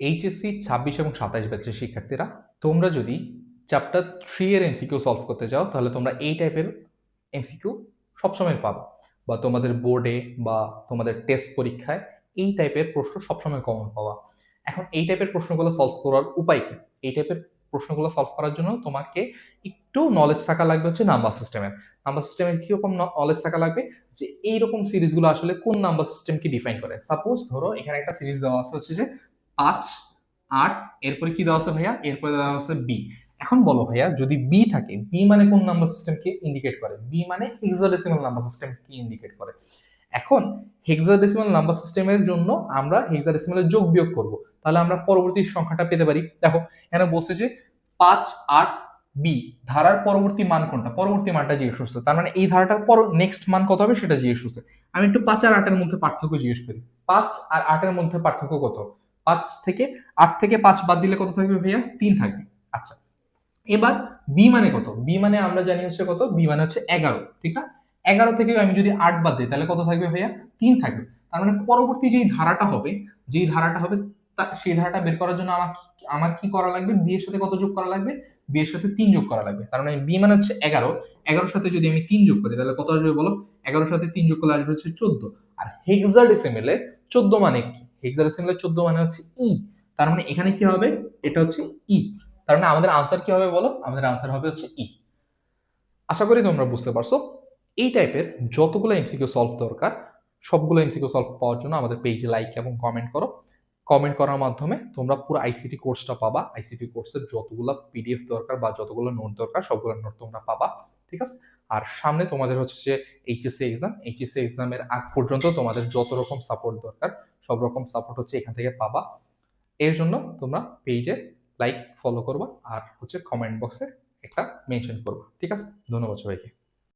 HSC 26 এবং 27 ব্যাচের শিক্ষার্থীরা, তোমরা যদি চ্যাপ্টার 3 এর এমসিকিউ সলভ করতে চাও তাহলে তোমরা এই টাইপের এমসিকিউ সবসময় পাবা, বা তোমাদের বোর্ডে বা তোমাদের টেস্ট পরীক্ষায় এই টাইপের প্রশ্ন সবসময় কমন পাওয়া। এখন এই টাইপের প্রশ্নগুলো সলভ করার উপায় কি? এই টাইপের প্রশ্নগুলো সলভ করার জন্য তোমাকে একটু নলেজ থাকা লাগবে হচ্ছে নাম্বার সিস্টেমের। নাম্বার সিস্টেমের কিরকম নলেজ থাকা লাগবে, যে এইরকম সিরিজগুলো আসলে কোন নাম্বার সিস্টেমকে ডিফাইন করে। সাপোজ ধরো এখানে একটা সিরিজ দেওয়া আছে হচ্ছে যে 5, 8, এরপরে কি দেওয়া আছে ভাইয়া? এরপরে দেওয়া আছে বি। এখন বলো ভাইয়া, যদি বি থাকে, বি মানে কোন নাম্বার সিস্টেমকে ইন্ডিকেট করে? বি মানে হেক্সাডেসিমাল নাম্বার সিস্টেমকে ইন্ডিকেট করে। এখন হেক্সাডেসিমাল নাম্বার সিস্টেমের জন্য আমরা হেক্সাডেসিমালের যোগ বিয়োগ করব, তাহলে আমরা পরবর্তী সংখ্যাটা পেতে পারি। দেখো এখানে বলছে যে 5, 8, বি, ধারার পরবর্তী মান কোনটা? পরবর্তী মানটা জিজ্ঞেস করছে, তার মানে এই ধারাটার পর নেক্সট মান কত হবে সেটা জিজ্ঞেস করছে। আমি একটু 5 আর 8 এর মধ্যে পার্থক্য জিজ্ঞেস করি। 5 আর 8 এর মধ্যে পার্থক্য কত? 5 থেকে 8 থেকে 5 বাদ দিলে কত থাকবে ভাইয়া? 3 থাকবে। আচ্ছা, এবার বি মানে কত? বি মানে আমরা জানি হচ্ছে কত? বি মানে হচ্ছে 11, ঠিক না? 11 থেকে আমি যদি 8 বাদ দিই তাহলে কত থাকবে ভাইয়া? 3 থাকবে। তার মানে পরবর্তী যেই ধারাটা হবে, যেই ধারাটা হবে সেই ধারাটা বের করার জন্য আমার কি করা লাগবে? বি এর সাথে কত যোগ করা লাগবে? বি এর সাথে 3 যোগ করা লাগবে। তার মানে বি মানে হচ্ছে 11, 11 সাথে যদি আমি 3 যোগ করি তাহলে কত আসবে বলো? 11 সাথে 3 যোগ করলে আসবে হচ্ছে 14। আর হেক্সাডেসিমেলে 14 মানে কি? হেক্সাডেসিমেলে 14 মানে হচ্ছে ই। তার মানে এখানে কি হবে? এটা হচ্ছে ই। তার মানে আমাদের আনসার কি হবে বলো? আমাদের আনসার হবে হচ্ছে ই। আশা করি তোমরা বুঝতে পারছো। এই টাইপের যতগুলো এমসিকিউ সলভ দরকার, সবগুলো এমসিকিউ সলভ পাওয়ার জন্য আমাদের পেজে লাইক এবং কমেন্ট করো। কমেন্ট করার মাধ্যমে তোমরা পুরো আইসিটি কোর্সটা পাবা। আইসিটি কোর্সের যতগুলো পিডিএফ দরকার বা যতগুলো নোট দরকার সবগুলো নোট তোমরা পাবা, ঠিক আছে? আর সামনে তোমাদের হচ্ছে যে এইচএসসি এক্সামের আগ পর্যন্ত তোমাদের যত রকম সাপোর্ট দরকার সব রকম সাপোর্ট হচ্ছে এখান থেকে পাবা। এর জন্য তোমরা পেজে লাইক, ফলো করবা আর হচ্ছে কমেন্ট বক্সে একটা মেনশন করবা, ঠিক আছে? ধন্যবাদ সবাইকে।